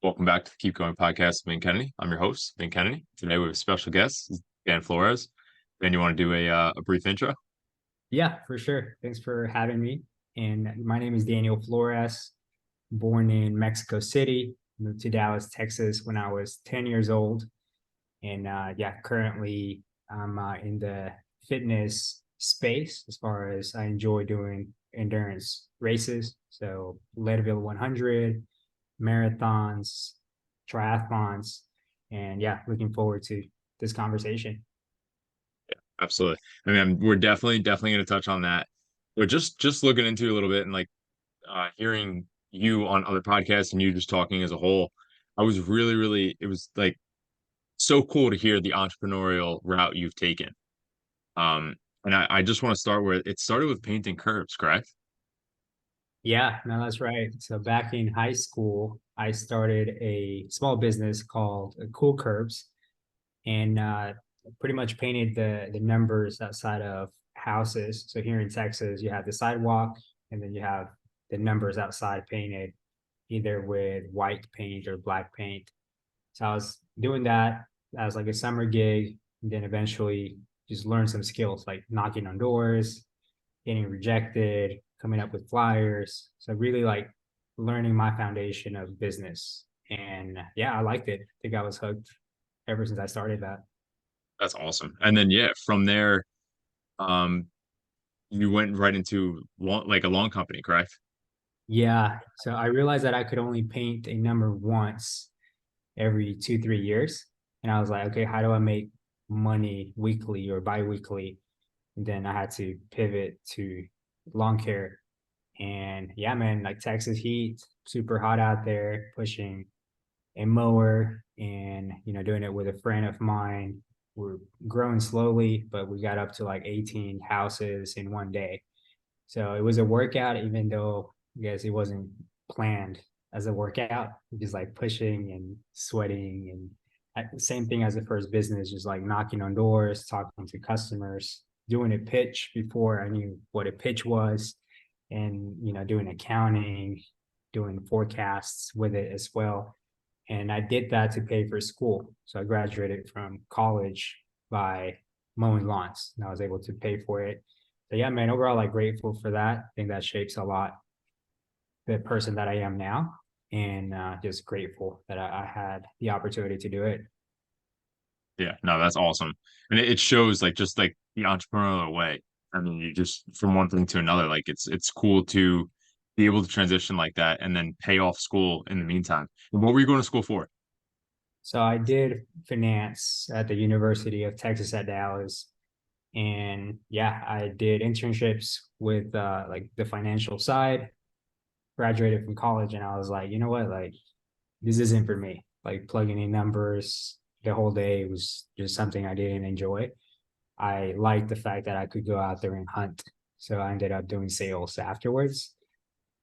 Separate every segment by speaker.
Speaker 1: Welcome back to the Keep Going podcast, Vin Kennedy. I'm your host, Vin Kennedy. Today we have a special guest, Dan Flores. Dan, you want to do a brief intro?
Speaker 2: Yeah, for sure. Thanks for having me. And my name is Daniel Flores, born in Mexico City, moved to Dallas, Texas when I was 10 years old. And yeah, currently I'm in the fitness space as far as I enjoy doing endurance races. So Leadville 100, marathons, triathlons. And yeah, looking forward to this conversation.
Speaker 1: Absolutely. I mean, we're definitely going to touch on that. But just looking into a little bit and hearing you on other podcasts and you just talking as a whole, I was really it was like so cool to hear the entrepreneurial route you've taken. And I just want to start where it started with painting curbs, correct?
Speaker 2: Yeah, no, that's right. So back in high school, I started a small business called Cool Curbs, and pretty much painted the numbers outside of houses. So here in Texas, you have the sidewalk, and then you have the numbers outside painted either with white paint or black paint. So I was doing that as like a summer gig, and then eventually just learned some skills like knocking on doors, getting rejected, coming up with flyers. So really like learning my foundation of business. And yeah, I liked it. I think I was hooked ever since I started that.
Speaker 1: That's awesome. And then yeah, from there, um, you went right into like a lawn company, correct?
Speaker 2: Yeah. So I realized that I could only paint a number once every 2, 3 years. And I was like, okay, how do I make money weekly or bi-weekly? And then I had to pivot to lawn care. And yeah, man, like Texas heat, super hot out there, pushing a mower and doing it with a friend of mine. We're growing slowly, but we got up to like 18 houses in one day. So it was a workout, even though I guess it wasn't planned as a workout, just like pushing and sweating and same thing as the first business, just like knocking on doors, talking to customers, doing a pitch before I knew what a pitch was, and doing accounting, doing forecasts with it as well. And I did that to pay for school. So I graduated from college by mowing lawns, and I was able to pay for it. So yeah, man, overall, like grateful for that. I think that shapes a lot the person that I am now, and just grateful that I had the opportunity to do it.
Speaker 1: Yeah, no, that's awesome. And it shows like just like the entrepreneurial way. I mean, you just from one thing to another, like it's cool to be able to transition like that and then pay off school in the meantime. And what were you going to school for?
Speaker 2: So I did finance at the University of Texas at Dallas. And yeah, I did internships with like the financial side, graduated from college, and I was like, you know what, like this isn't for me. Like plugging in numbers the whole day was just something I didn't enjoy. I liked the fact that I could go out there and hunt. So I ended up doing sales afterwards.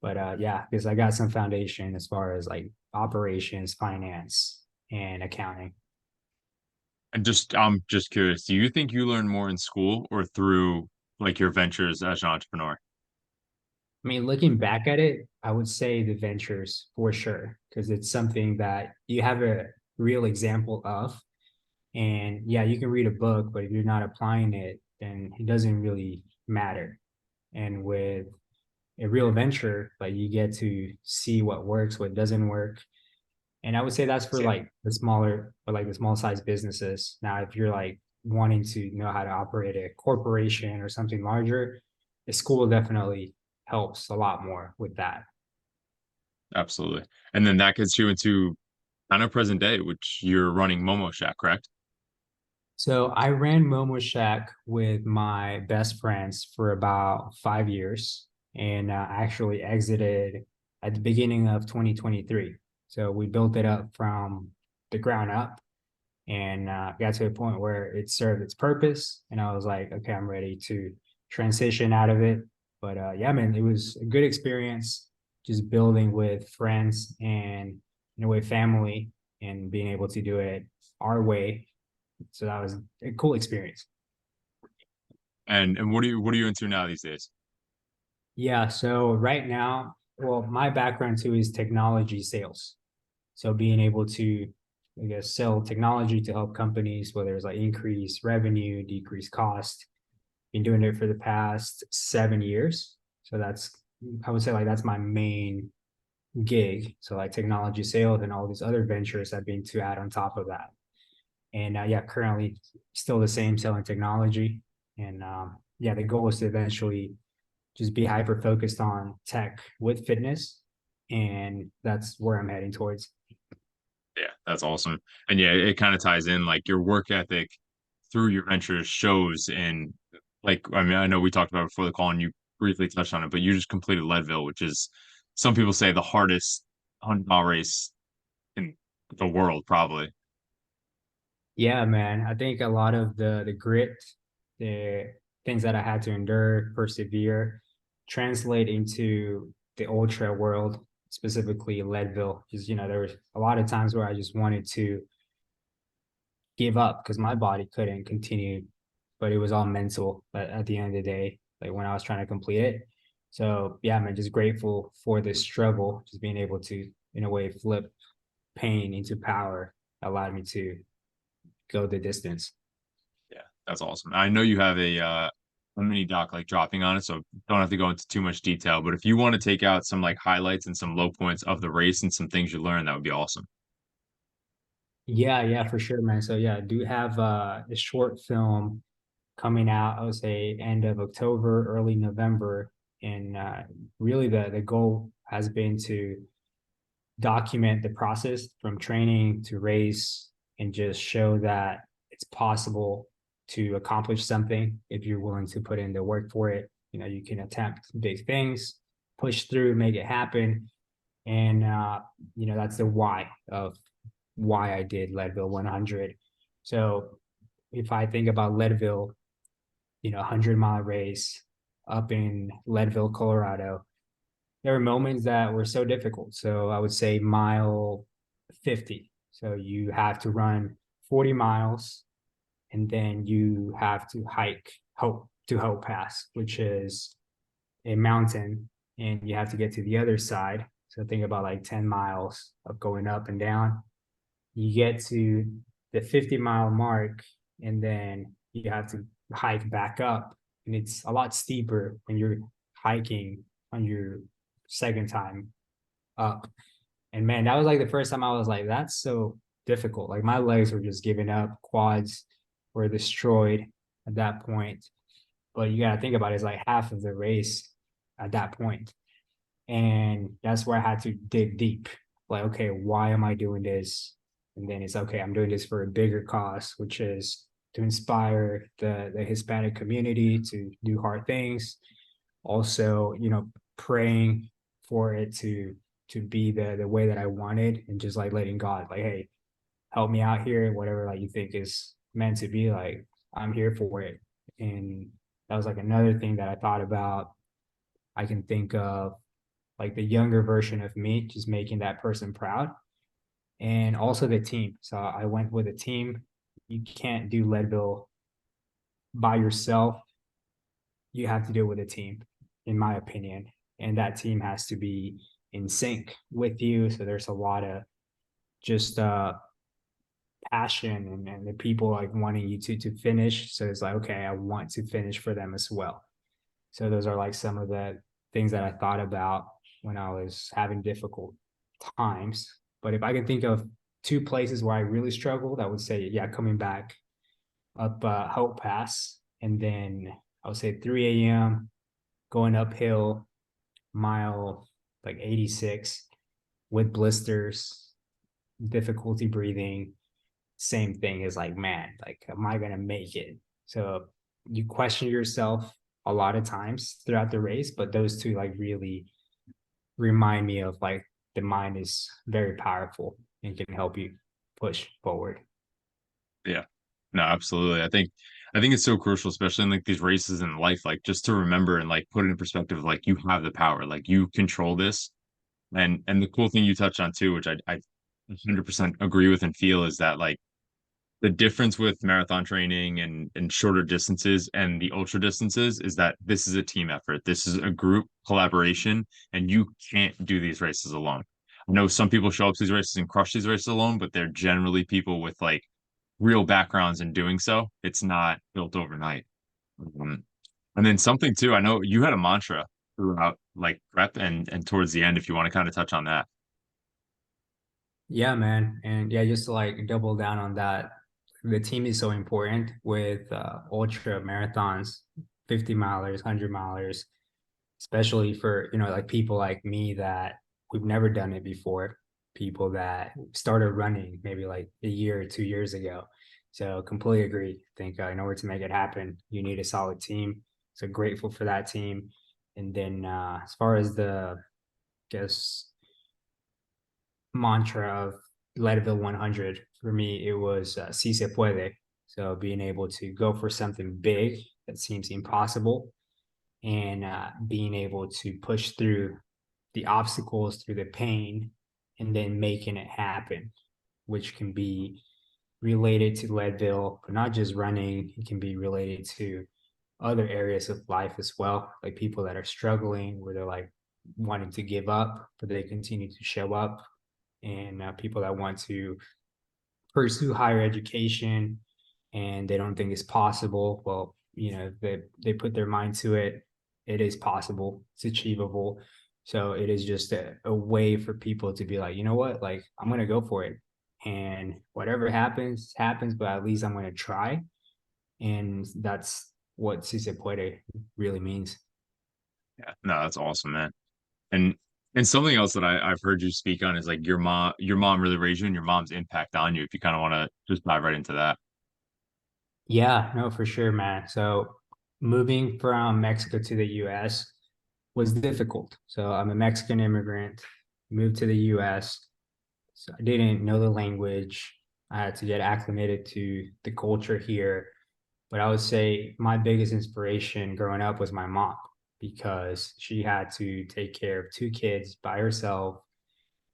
Speaker 2: But yeah, because I got some foundation as far as like operations, finance, and accounting.
Speaker 1: And just I'm just curious, do you think you learn more in school or through like your ventures as an entrepreneur?
Speaker 2: I mean, looking back at it, I would say the ventures for sure, because it's something that you have a real example of. And yeah, you can read a book, but if you're not applying it, then it doesn't really matter. And with a real venture, like you get to see what works, what doesn't work. And I would say that's for
Speaker 1: Yeah,
Speaker 2: like the smaller, or like the small size businesses. Now, if you're like wanting to know how to operate a corporation or something larger, the school definitely helps a lot more with that.
Speaker 1: absolutely. And then that gets you into kind of present day, which you're running Momo Shack, correct?
Speaker 2: So I ran Momo Shack with my best friends for about 5 years, and actually exited at the beginning of 2023. So we built it up from the ground up, and got to a point where it served its purpose. And I was like, okay, I'm ready to transition out of it. But yeah, man, it was a good experience just building with friends and in a way family and being able to do it our way. So that was a cool experience.
Speaker 1: And what are you into now these days?
Speaker 2: Yeah. So right now, well, my background too is technology sales. So being able to, I guess, sell technology to help companies, whether it's like increase revenue, decrease cost. Been doing it for the past 7 years. So that's, I would say like that's my main gig. So like technology sales and all these other ventures I've been to add on top of that. And yeah, currently still the same, selling technology. And yeah, the goal is to eventually just be hyper focused on tech with fitness. And that's where I'm heading towards.
Speaker 1: Yeah, that's awesome. And yeah, it kind of ties in like your work ethic through your ventures shows in like I mean, I know we talked about it before the call and you briefly touched on it, but you just completed Leadville, which is some people say the hardest 100-mile race in the world, probably.
Speaker 2: Yeah, man. I think a lot of the grit, the things that I had to endure, persevere, translate into the ultra world, specifically Leadville. Because there was a lot of times where I just wanted to give up because my body couldn't continue, but it was all mental at the end of the day, like when I was trying to complete it. So yeah, I'm just grateful for this struggle, just being able to, in a way, flip pain into power allowed me to go the distance.
Speaker 1: Yeah, that's awesome. I know you have a mini doc like dropping on it, so don't have to go into too much detail. But if you want to take out some like highlights and some low points of the race and some things you learned, that would be awesome.
Speaker 2: Yeah, yeah, for sure, man. So yeah, I do have a short film coming out, I would say end of October, early November. And really the goal has been to document the process from training to race and just show that it's possible to accomplish something if you're willing to put in the work for it. You can attempt big things, push through, make it happen. And that's the why of why I did Leadville 100. So if I think about Leadville, 100-mile race up in Leadville, Colorado, there were moments that were so difficult. So I would say mile 50. So you have to run 40 miles and then you have to hike Hope Pass, which is a mountain, and you have to get to the other side. So think about like 10 miles of going up and down. You get to the 50-mile mark, and then you have to hike back up. And it's a lot steeper when you're hiking on your second time up. And man, that was like the first time I was like, that's so difficult. Like my legs were just giving up, quads were destroyed at that point. But you got to think about it, it's like half of the race at that point. And that's where I had to dig deep. Like, okay, why am I doing this? And then it's okay, I'm doing this for a bigger cause, which is to inspire the Hispanic community to do hard things. Also, praying for it to be the way that I wanted, and just like letting God, like, hey, help me out here, whatever like you think is meant to be, like I'm here for it. And that was like another thing that I thought about. I can think of like the younger version of me, just making that person proud, and also the team. So I went with a team. You can't do Leadville by yourself. You have to do it with a team, in my opinion. And that team has to be in sync with you. So there's a lot of just passion, and the people like wanting you to finish. So it's like, okay, I want to finish for them as well. So those are like some of the things that I thought about when I was having difficult times. But if I can think of two places where I really struggled, I would say, yeah, coming back up Hope Pass, and then I would say 3 a.m. going uphill, mile like 86 with blisters, difficulty breathing. Same thing is like, man, like, am I gonna make it? So you question yourself a lot of times throughout the race, but those two like really remind me of like the mind is very powerful and can help you push forward.
Speaker 1: Yeah. No, absolutely. I think it's so crucial, especially in like these races in life, like just to remember and like put it in perspective, like you have the power, like you control this. And the cool thing you touched on too, which I 100% agree with and feel is that like the difference with marathon training and shorter distances and the ultra distances is that this is a team effort. This is a group collaboration, and you can't do these races alone. I know some people show up to these races and crush these races alone, but they're generally people with like real backgrounds in doing so. It's not built overnight. Um, and then something too, I know you had a mantra throughout like prep and towards the end, if you want to kind of touch on that.
Speaker 2: Yeah, man. And yeah, just to like double down on that, the team is so important with ultra marathons, 50 milers, 100 milers, especially for, like people like me that we've never done it before, people that started running maybe like a year or 2 years ago. So completely agree. I think in order to make it happen, you need a solid team. So grateful for that team. And then as far as the, guess, mantra of Leadville 100, for me, it was si se puede. So being able to go for something big that seems impossible and being able to push through the obstacles, through the pain, and then making it happen, which can be related to Leadville, but not just running. It can be related to other areas of life as well, like people that are struggling, where they're like wanting to give up, but they continue to show up, and people that want to pursue higher education and they don't think it's possible. Well, they put their mind to it. It is possible. It's achievable. So it is just a way for people to be like, you know what, like I'm gonna go for it. And whatever happens, happens, but at least I'm gonna try. And that's what Si Se Puede really means.
Speaker 1: Yeah, no, that's awesome, man. And and something else that I've heard you speak on is like your mom really raised you and your mom's impact on you. If you kind of want to just dive right into that.
Speaker 2: Yeah, no, for sure, man. So moving from Mexico to the US was difficult. So I'm a Mexican immigrant, moved to the US. So I didn't know the language. I had to get acclimated to the culture here. But I would say my biggest inspiration growing up was my mom because she had to take care of two kids by herself,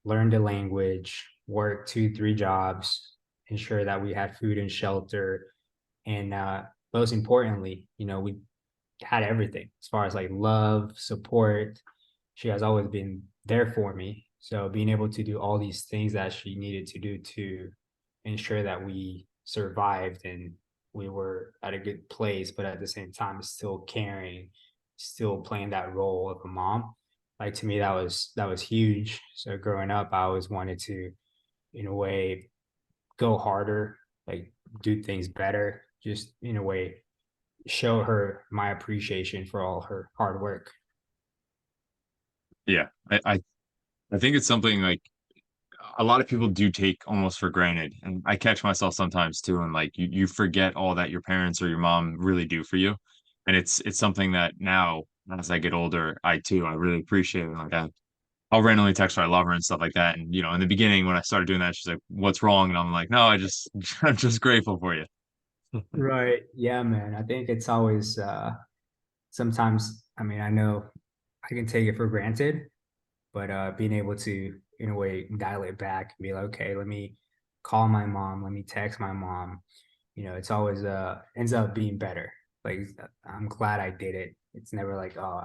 Speaker 2: learn the language, work two, three jobs, ensure that we had food and shelter. And most importantly, we had everything as far as like love, support. She has always been there for me. So being able to do all these things that she needed to do to ensure that we survived and we were at a good place, but at the same time still caring, still playing that role of a mom. Like to me, that was huge. So growing up, I always wanted to, in a way, go harder, like do things better, just in a way show her my appreciation for all her hard work.
Speaker 1: Yeah, I think it's something like a lot of people do take almost for granted, and I catch myself sometimes too, and like you forget all that your parents or your mom really do for you, and it's something that now as I get older, I really appreciate it. Like I'll randomly text her I love her and stuff like that, and in the beginning when I started doing that, she's like, "What's wrong?" And I'm like, "No, I just I'm just grateful for you."
Speaker 2: Right. Yeah, man. I think it's always sometimes, I mean, I know I can take it for granted, but being able to, in a way, dial it back and be like, okay, let me call my mom, let me text my mom. It's always ends up being better. Like I'm glad I did it. It's never like, oh,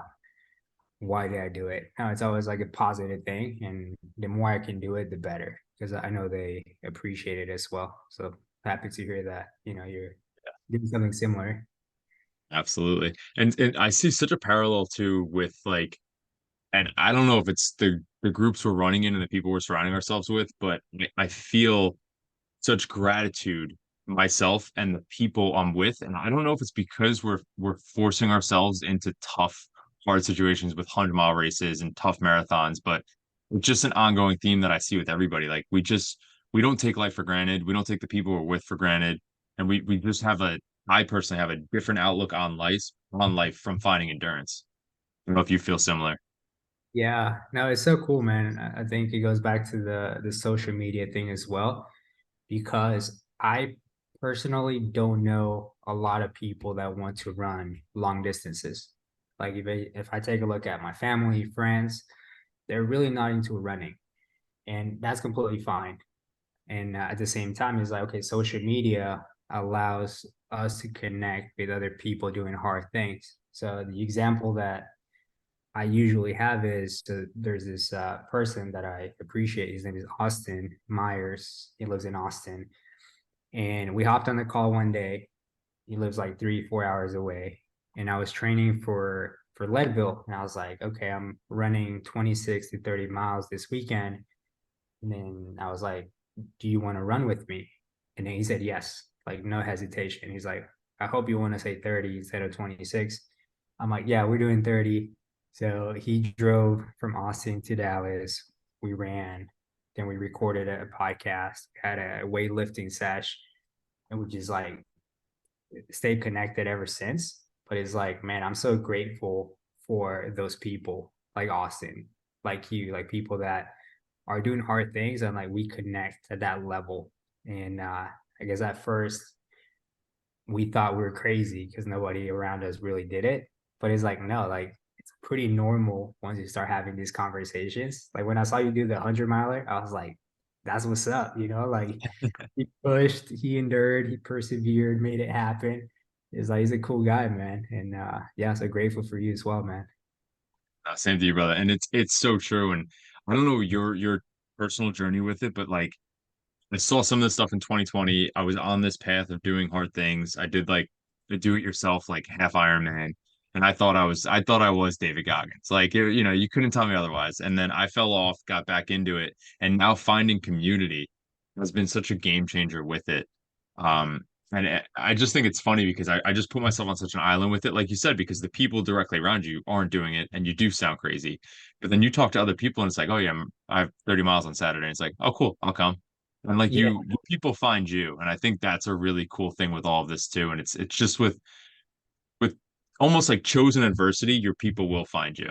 Speaker 2: why did I do it? No, it's always like a positive thing. And the more I can do it, the better. Because I know they appreciate it as well. So happy to hear that, you're doing something similar.
Speaker 1: Absolutely. And I see such a parallel too with like, and I don't know if it's the groups we're running in and the people we're surrounding ourselves with, but I feel such gratitude myself and the people I'm with. And I don't know if it's because we're forcing ourselves into tough, hard situations with 100-mile races and tough marathons, but it's just an ongoing theme that I see with everybody. Like we don't take life for granted. We don't take the people we're with for granted. And we just have I personally have a different outlook on life from finding endurance. I don't know if you feel similar.
Speaker 2: Yeah, no, it's so cool, man. I think it goes back to the social media thing as well, because I personally don't know a lot of people that want to run long distances. Like if I take a look at my family, friends, they're really not into running, and that's completely fine. And at the same time, it's like, okay, social media allows us to connect with other people doing hard things. So the example that I usually have is, so there's this person that I appreciate. His name is Austin Myers. He lives in Austin, and we hopped on the call one day. He lives like 3, 4 hours away, and I was training for Leadville, and I was like, okay, I'm running 26 to 30 miles this weekend, and then I was like, do you want to run with me? And then he said yes, like no hesitation. He's like, I hope you want to say 30 instead of 26. I'm like, yeah, we're doing 30. So he drove from Austin to Dallas. We ran, then we recorded a podcast, had a weightlifting sesh, and we just like stayed connected ever since. But it's like, man, I'm so grateful for those people like Austin, like you, like people that are doing hard things and like we connect at that level. And I guess at first we thought we were crazy because nobody around us really did it. But it's like, no, like it's pretty normal once you start having these conversations. Like when I saw you do the 100 miler, I was like, that's what's up, you know, like he pushed, he endured, he persevered, made it happen. It's like he's a cool guy, man. And yeah, so grateful for you as well, man.
Speaker 1: Same to you, brother. And it's so true. And I don't know your personal journey with it, but like I saw some of this stuff in 2020. I was on this path of doing hard things. I did like the do it yourself, like half Ironman. And I thought I was David Goggins. Like, you couldn't tell me otherwise. And then I fell off, got back into it. And now finding community has been such a game changer with it. Um, and I just think it's funny because I just put myself on such an island with it, like you said, because the people directly around you aren't doing it and you do sound crazy. But then you talk to other people and it's like, oh yeah, I have 30 miles on Saturday. And it's like, oh cool, I'll come. And like
Speaker 2: Yeah.
Speaker 1: people find you. And I think that's a really cool thing with all of this too. And it's just with almost like chosen adversity, your people will find you.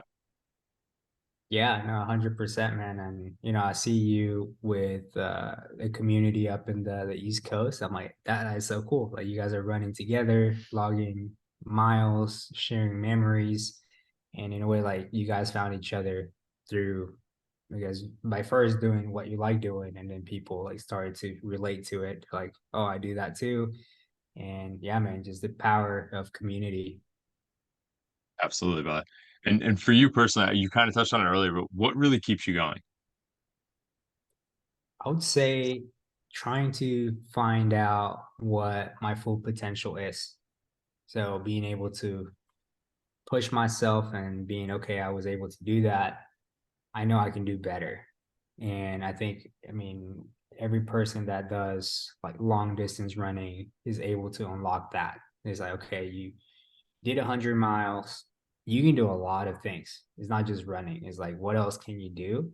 Speaker 2: Yeah, no, 100%, man. And I see you with a community up in the East Coast. I'm like, that is so cool. Like you guys are running together, logging miles, sharing memories, and in a way, like you guys found each other through, I guess, by first doing what you like doing, and then people like started to relate to it. Like, oh, I do that too. And yeah, man, just the power of community.
Speaker 1: Absolutely, brother. And for you personally, you kind of touched on it earlier, but what really keeps you going?
Speaker 2: I would say trying to find out what my full potential is. So being able to push myself and being okay, I was able to do that. I know I can do better. And I think, I mean, every person that does like long distance running is able to unlock that. It's like, okay, you did 100 miles. You can do a lot of things. It's not just running. It's like, what else can you do?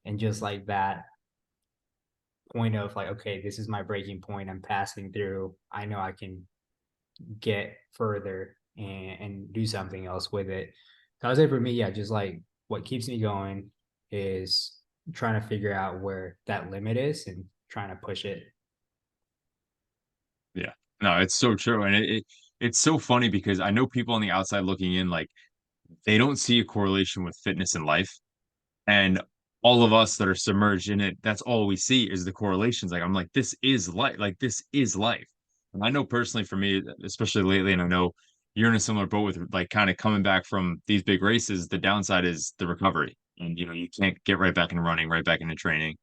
Speaker 2: And just like that, point of like, okay, this is my breaking point. I'm passing through. I know I can get further and do something else with it. So I would say for me, yeah, just like what keeps me going is trying to figure out where that limit is and trying to push it.
Speaker 1: Yeah. No, it's so true. And it's so funny because I know people on the outside looking in, like they don't see a correlation with fitness and life. And all of us that are submerged in it, that's all we see is the correlations. Like I'm like, this is life. Like this is life. And I know personally for me, especially lately, and I know you're in a similar boat with like kind of coming back from these big races. The downside is the recovery. And you can't get right back into running, right back into training.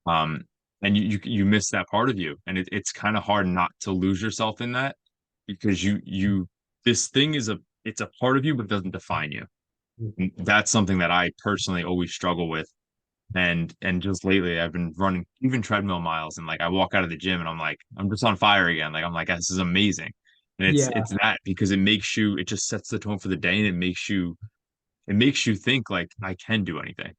Speaker 1: Um, and you miss that part of you. And it's kind of hard not to lose yourself in that because this thing it's a part of you, but it doesn't define you. And that's something that I personally always struggle with and just lately I've been running even treadmill miles and like I walk out of the gym and I'm like I'm just on fire again. Like I'm like this is amazing. And
Speaker 2: Yeah.
Speaker 1: it's that because it just sets the tone for the day and it makes you think like I can do anything.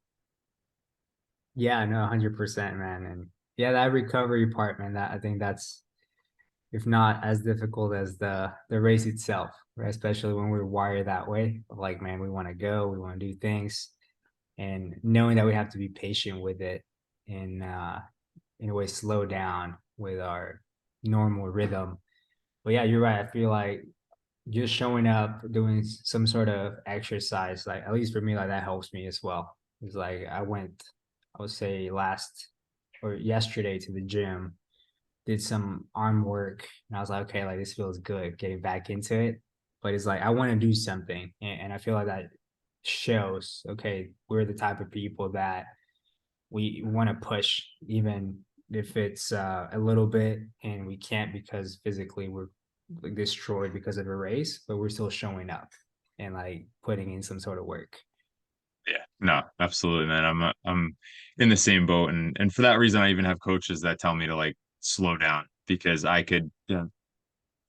Speaker 2: Yeah, no, 100%, man. And yeah, that recovery part, man, that I think that's if not as difficult as the race itself, right? Especially when we're wired that way. Like, man, we want to go, we want to do things, and knowing that we have to be patient with it and in a way slow down with our normal rhythm. But yeah, you're right. I feel like just showing up, doing some sort of exercise, like at least for me, like that helps me as well. It's like I would say last or yesterday to the gym, did some arm work, and I was like, okay, like this feels good, getting back into it. But it's like I want to do something, and I feel like that shows, okay, we're the type of people that we want to push, even if it's a little bit, and we can't because physically we're like destroyed because of a race, but we're still showing up and like putting in some sort of work.
Speaker 1: Yeah, no, absolutely, man. I'm in the same boat, and for that reason, I even have coaches that tell me to like slow down because I could, yeah,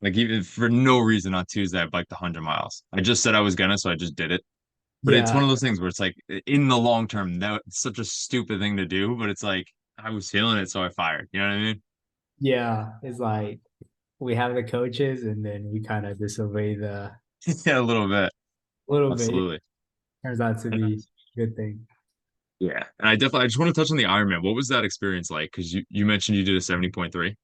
Speaker 1: like even for no reason on Tuesday I biked 100 miles. I just said I was gonna, so I just did it. But it's one
Speaker 2: Yeah,
Speaker 1: of those things where it's like in the long term, that's such a stupid thing to do, but it's like I was feeling it, so I fired. You know what I mean?
Speaker 2: yeah, it's like we have the coaches and then we kind of disobey the
Speaker 1: Yeah, a little bit.
Speaker 2: little bit.
Speaker 1: Absolutely.
Speaker 2: Turns out to
Speaker 1: And,
Speaker 2: be a good thing.
Speaker 1: yeah. And I just want to touch on the Ironman. What was that experience like? Because you mentioned you did a 70.3.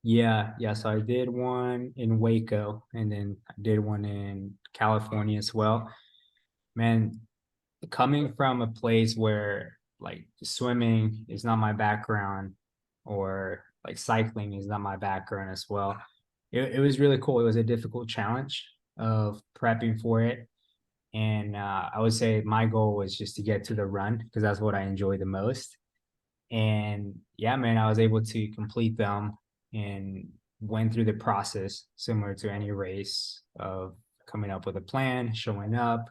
Speaker 2: Yeah, yeah. So I did one in Waco and then I did one in California as well. Man, coming from a place where like swimming is not my background or like cycling is not my background as well, it was really cool. It was a difficult challenge of prepping for it. And I would say my goal was just to get to the run because that's what I enjoy the most. And yeah, man, I was able to complete them and went through the process similar to any race of coming up with a plan, showing up,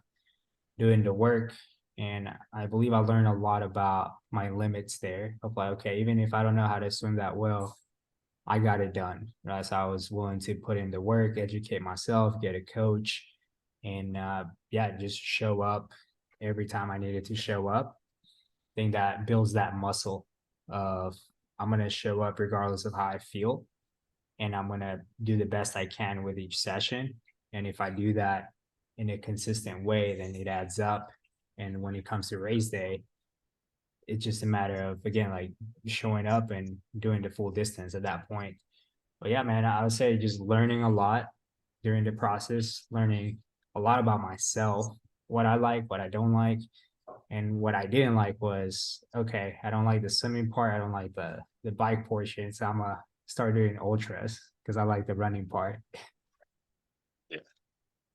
Speaker 2: doing the work. And I believe I learned a lot about my limits there of like, okay, even if I don't know how to swim that well, I got it done. Right. So I was willing to put in the work, educate myself, get a coach, and yeah, just show up every time I needed to show up. I think that builds that muscle of I'm gonna show up regardless of how I feel, and I'm gonna do the best I can with each session. And if I do that in a consistent way, then it adds up. And when it comes to race day, it's just a matter of again like showing up and doing the full distance at that point. But yeah, man, I would say just learning a lot during the process, learning a lot about myself, what I like, what I don't like. And what I didn't like was, okay, I don't like the swimming part. I don't like the bike portion. So I'm gonna start doing ultras because I like the running part.
Speaker 1: Yeah.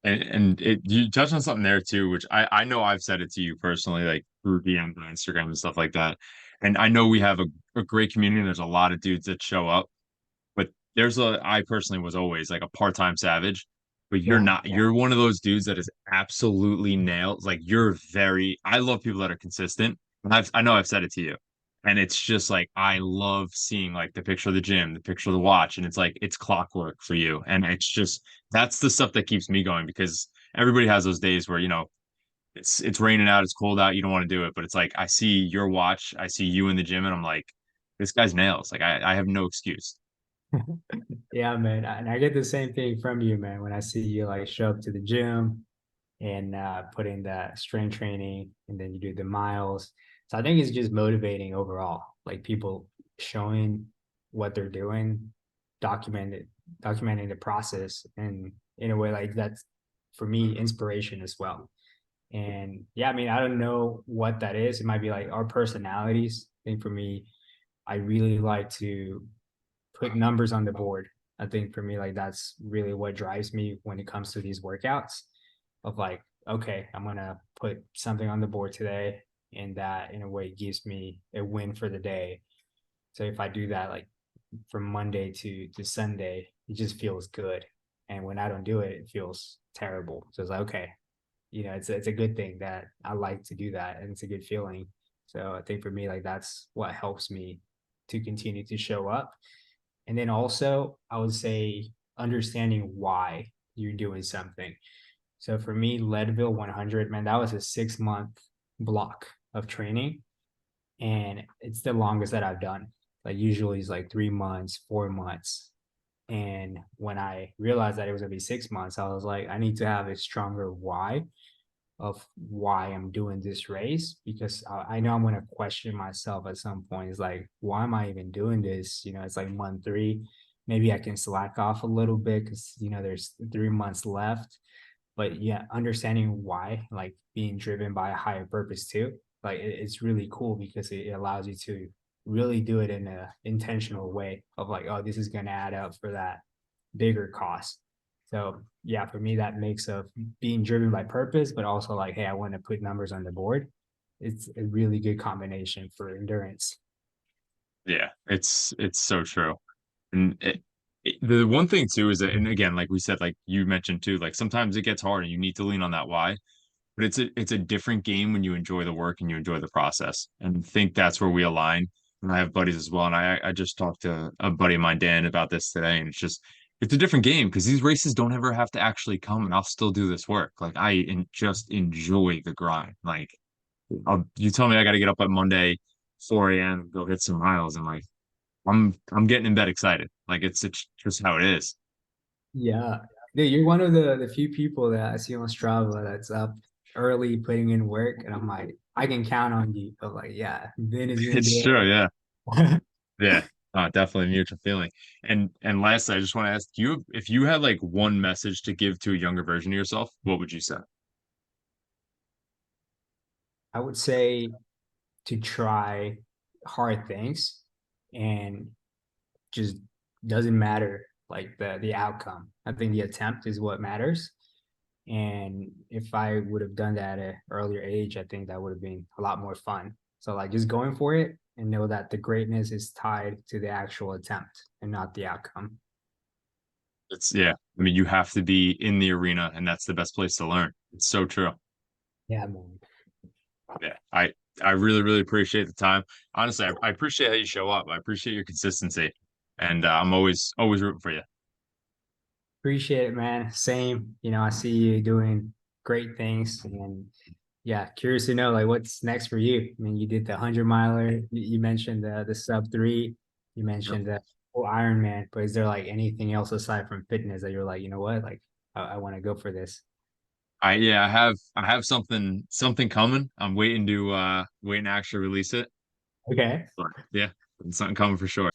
Speaker 1: And you touched on something there too, which I know I've said it to you personally, like through DM on Instagram and stuff like that. And I know we have a great community and there's a lot of dudes that show up, but I personally was always like a part-time savage, but you're
Speaker 2: Yeah.
Speaker 1: not. You're one of those dudes that is absolutely nailed. Like I love people that are consistent. And I know I've said it to you. And it's just like I love seeing like the picture of the gym, the picture of the watch, and it's like it's clockwork for you. And it's just that's the stuff that keeps me going because everybody has those days where, it's raining out, it's cold out, you don't want to do it. But it's like I see your watch, I see you in the gym, and I'm like, this guy's nails. Like I have no excuse.
Speaker 2: Yeah, man. And I get the same thing from you, man, when I see you like show up to the gym and put in that strength training and then you do the miles. So I think it's just motivating overall, like people showing what they're doing, document it, documenting the process, and in a way like that's for me inspiration as well. And yeah, I mean, I don't know what that is. It might be like our personalities. I think for me, I really like to put numbers on the board. I think for me, like that's really what drives me when it comes to these workouts of like, okay, I'm gonna put something on the board today, and that in a way gives me a win for the day. So if I do that like from Monday to Sunday, it just feels good. And when I don't do it, it feels terrible. So it's like, okay, it's a good thing that I like to do that, and it's a good feeling. So I think for me, like that's what helps me to continue to show up. And then also, I would say understanding why you're doing something. So for me, Leadville 100, man, that was a 6 month block of training. And it's the longest that I've done. Like usually it's like 3 months, 4 months. And when I realized that it was gonna be 6 months, I was like, I need to have a stronger why of why I'm doing this race because I know I'm going to question myself at some point. It's like, why am I even doing this? It's like month three. Maybe I can slack off a little bit because, there's 3 months left. But yeah, understanding why, like being driven by a higher purpose too, like it's really cool because it allows you to really do it in a intentional way of like, oh, this is going to add up for that bigger cost. So yeah, for me, that mix of being driven by purpose, but also like, hey, I want to put numbers on the board. It's a really good combination for endurance.
Speaker 1: Yeah, it's so true. And the one thing too is that, and again, like we said, like you mentioned too, like sometimes it gets hard and you need to lean on that why. But it's a different game when you enjoy the work and you enjoy the process. And I think that's where we align. And I have buddies as well. And I just talked to a buddy of mine, Dan, about this today. And it's a different game because these races don't ever have to actually come and I'll still do this work. Like just enjoy the grind. Like you tell me I got to get up at Monday, 4 a.m., go hit some miles. And like, I'm getting in bed excited. Like it's just how it is.
Speaker 2: Yeah. Dude, you're one of the few people that I see on Strava that's up early putting in work. And I'm like, I can count on you. But like, yeah, Vin is gonna
Speaker 1: It's
Speaker 2: do
Speaker 1: true, yeah.
Speaker 2: it.
Speaker 1: Yeah, definitely a mutual feeling. And lastly, I just want to ask you if you had like one message to give to a younger version of yourself, what would you say?
Speaker 2: I would say to try hard things and just doesn't matter like the outcome. I think the attempt is what matters. And if I would have done that at an earlier age, I think that would have been a lot more fun. So like just going for it and know that the greatness is tied to the actual attempt and not the outcome.
Speaker 1: It's yeah. I mean, you have to be in the arena, and that's the best place to learn. It's so true.
Speaker 2: Yeah, man.
Speaker 1: Yeah, I really really appreciate the time. Honestly, I appreciate how you show up. I appreciate your consistency, and I'm always rooting for you.
Speaker 2: Appreciate it, man. Same. I see you doing great things and yeah, curious to know like what's next for you. I mean, you did the 100 miler. You mentioned the sub 3. You
Speaker 1: Yep.
Speaker 2: mentioned the whole Ironman, but is there like anything else aside from fitness that you're like, you know what, like I want to go for this?
Speaker 1: I have something coming. I'm waiting to actually release it.
Speaker 2: Okay.
Speaker 1: But yeah, something coming for sure.